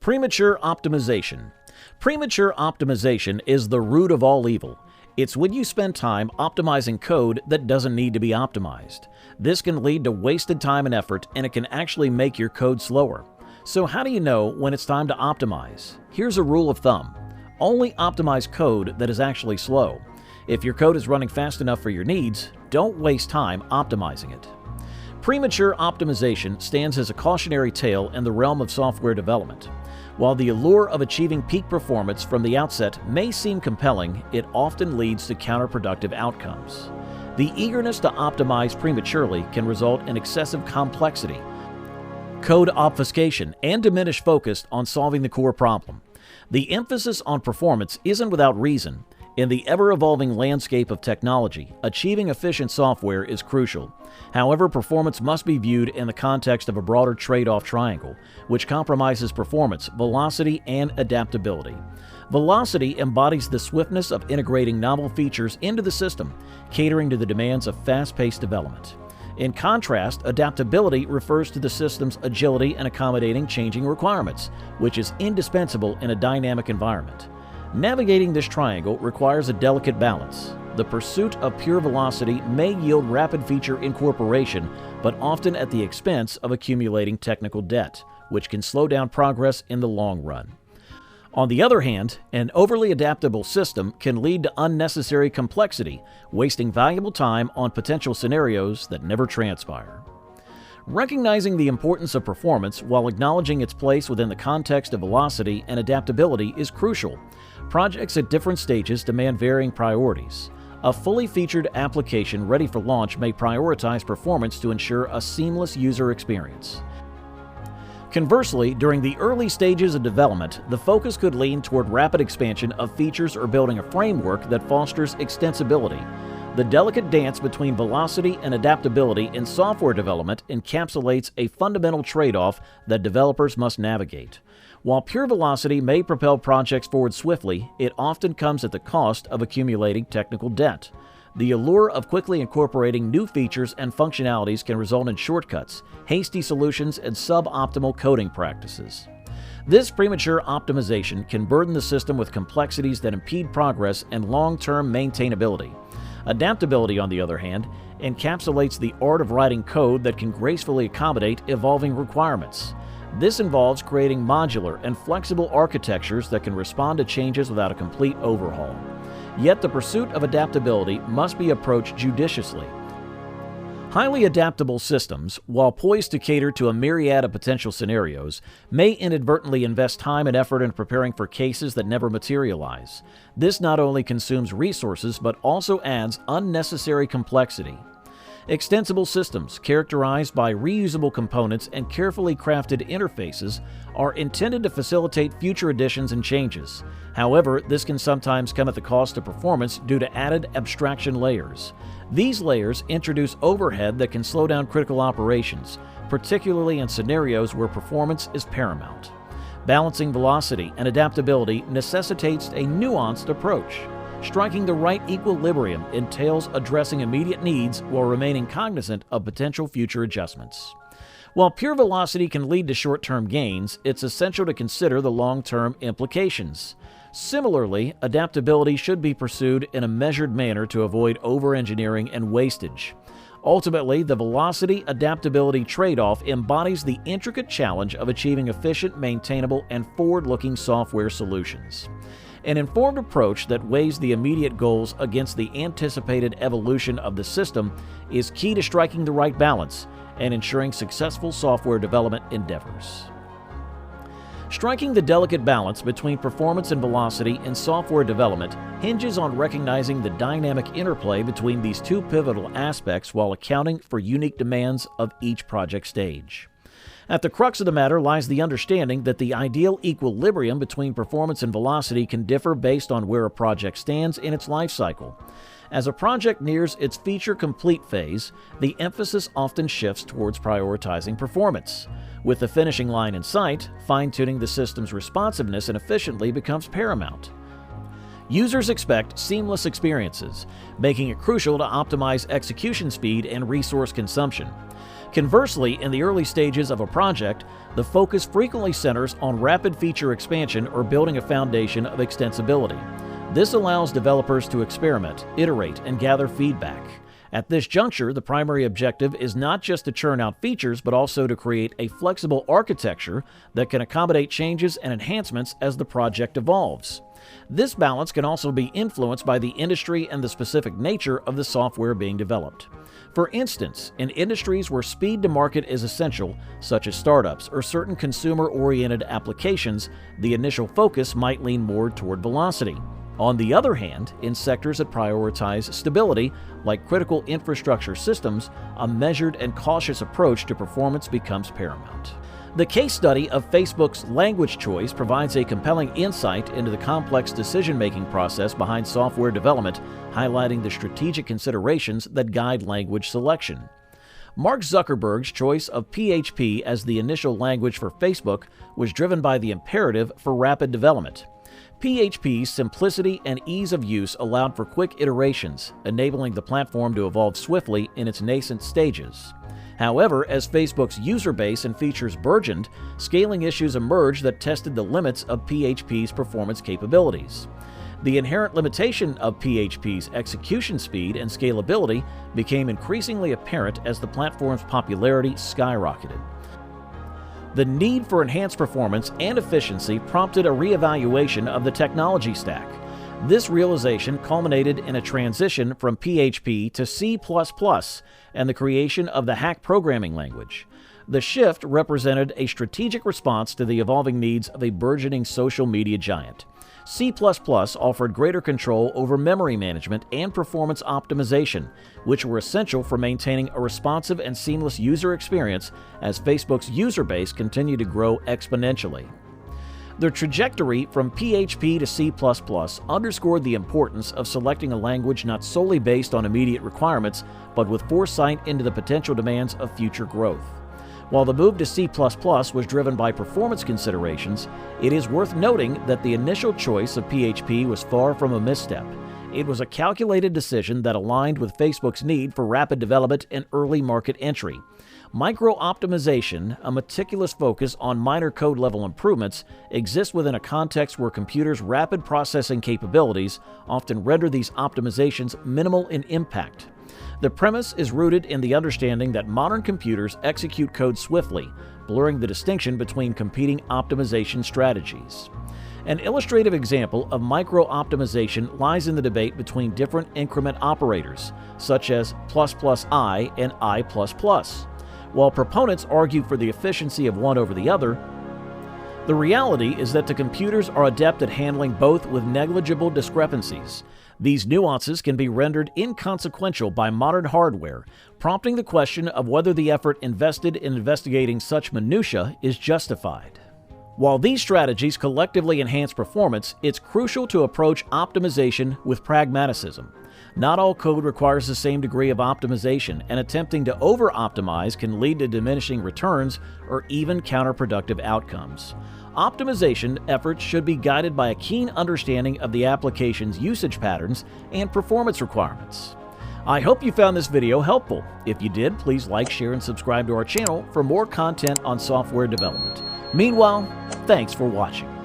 Premature optimization. Premature optimization is the root of all evil. It's when you spend time optimizing code that doesn't need to be optimized. This can lead to wasted time and effort, and it can actually make your code slower. So how do you know when it's time to optimize? Here's a rule of thumb. Only optimize code that is actually slow. If your code is running fast enough for your needs, don't waste time optimizing it. Premature optimization stands as a cautionary tale in the realm of software development. While the allure of achieving peak performance from the outset may seem compelling, it often leads to counterproductive outcomes. The eagerness to optimize prematurely can result in excessive complexity, code obfuscation, and diminished focus on solving the core problem. The emphasis on performance isn't without reason. In the ever-evolving landscape of technology, achieving efficient software is crucial. However, performance must be viewed in the context of a broader trade-off triangle, which compromises performance, velocity, and adaptability. Velocity embodies the swiftness of integrating novel features into the system, catering to the demands of fast-paced development. In contrast, adaptability refers to the system's agility and accommodating changing requirements, which is indispensable in a dynamic environment. Navigating this triangle requires a delicate balance. The pursuit of pure velocity may yield rapid feature incorporation, but often at the expense of accumulating technical debt, which can slow down progress in the long run. On the other hand, an overly adaptable system can lead to unnecessary complexity, wasting valuable time on potential scenarios that never transpire. Recognizing the importance of performance while acknowledging its place within the context of velocity and adaptability is crucial. Projects at different stages demand varying priorities. A fully featured application ready for launch may prioritize performance to ensure a seamless user experience. Conversely, during the early stages of development, the focus could lean toward rapid expansion of features or building a framework that fosters extensibility. The delicate dance between velocity and adaptability in software development encapsulates a fundamental trade-off that developers must navigate. While pure velocity may propel projects forward swiftly, it often comes at the cost of accumulating technical debt. The allure of quickly incorporating new features and functionalities can result in shortcuts, hasty solutions, and suboptimal coding practices. This premature optimization can burden the system with complexities that impede progress and long-term maintainability. Adaptability, on the other hand, encapsulates the art of writing code that can gracefully accommodate evolving requirements. This involves creating modular and flexible architectures that can respond to changes without a complete overhaul. Yet the pursuit of adaptability must be approached judiciously. Highly adaptable systems, while poised to cater to a myriad of potential scenarios, may inadvertently invest time and effort in preparing for cases that never materialize. This not only consumes resources but also adds unnecessary complexity. Extensible systems, characterized by reusable components and carefully crafted interfaces, are intended to facilitate future additions and changes. However, this can sometimes come at the cost of performance due to added abstraction layers. These layers introduce overhead that can slow down critical operations, particularly in scenarios where performance is paramount. Balancing velocity and adaptability necessitates a nuanced approach. Striking the right equilibrium entails addressing immediate needs while remaining cognizant of potential future adjustments. While pure velocity can lead to short-term gains, it's essential to consider the long-term implications. Similarly, adaptability should be pursued in a measured manner to avoid over-engineering and wastage. Ultimately, the velocity-adaptability trade-off embodies the intricate challenge of achieving efficient, maintainable, and forward-looking software solutions. An informed approach that weighs the immediate goals against the anticipated evolution of the system is key to striking the right balance and ensuring successful software development endeavors. Striking the delicate balance between performance and velocity in software development hinges on recognizing the dynamic interplay between these two pivotal aspects while accounting for unique demands of each project stage. At the crux of the matter lies the understanding that the ideal equilibrium between performance and velocity can differ based on where a project stands in its life cycle. As a project nears its feature-complete phase, the emphasis often shifts towards prioritizing performance. With the finishing line in sight, fine-tuning the system's responsiveness and efficiently becomes paramount. Users expect seamless experiences, making it crucial to optimize execution speed and resource consumption. Conversely, in the early stages of a project, the focus frequently centers on rapid feature expansion or building a foundation of extensibility. This allows developers to experiment, iterate, and gather feedback. At this juncture, the primary objective is not just to churn out features, but also to create a flexible architecture that can accommodate changes and enhancements as the project evolves. This balance can also be influenced by the industry and the specific nature of the software being developed. For instance, in industries where speed to market is essential, such as startups or certain consumer-oriented applications, the initial focus might lean more toward velocity. On the other hand, in sectors that prioritize stability, like critical infrastructure systems, a measured and cautious approach to performance becomes paramount. The case study of Facebook's language choice provides a compelling insight into the complex decision-making process behind software development, highlighting the strategic considerations that guide language selection. Mark Zuckerberg's choice of PHP as the initial language for Facebook was driven by the imperative for rapid development. PHP's simplicity and ease of use allowed for quick iterations, enabling the platform to evolve swiftly in its nascent stages. However, as Facebook's user base and features burgeoned, scaling issues emerged that tested the limits of PHP's performance capabilities. The inherent limitation of PHP's execution speed and scalability became increasingly apparent as the platform's popularity skyrocketed. The need for enhanced performance and efficiency prompted a reevaluation of the technology stack. This realization culminated in a transition from PHP to C++ and the creation of the Hack programming language. The shift represented a strategic response to the evolving needs of a burgeoning social media giant. C++ offered greater control over memory management and performance optimization, which were essential for maintaining a responsive and seamless user experience as Facebook's user base continued to grow exponentially. The trajectory from PHP to C++ underscored the importance of selecting a language not solely based on immediate requirements, but with foresight into the potential demands of future growth. While the move to C++ was driven by performance considerations, it is worth noting that the initial choice of PHP was far from a misstep. It was a calculated decision that aligned with Facebook's need for rapid development and early market entry. Micro-optimization, a meticulous focus on minor code-level improvements, exists within a context where computers' rapid processing capabilities often render these optimizations minimal in impact. The premise is rooted in the understanding that modern computers execute code swiftly, blurring the distinction between competing optimization strategies. An illustrative example of micro-optimization lies in the debate between different increment operators, such as ++i and i++. While proponents argue for the efficiency of one over the other, the reality is that the computers are adept at handling both with negligible discrepancies. These nuances can be rendered inconsequential by modern hardware, prompting the question of whether the effort invested in investigating such minutiae is justified. While these strategies collectively enhance performance, it's crucial to approach optimization with pragmatism. Not all code requires the same degree of optimization, and attempting to over-optimize can lead to diminishing returns or even counterproductive outcomes. Optimization efforts should be guided by a keen understanding of the application's usage patterns and performance requirements. I hope you found this video helpful. If you did, please like, share, and subscribe to our channel for more content on software development. Meanwhile, thanks for watching.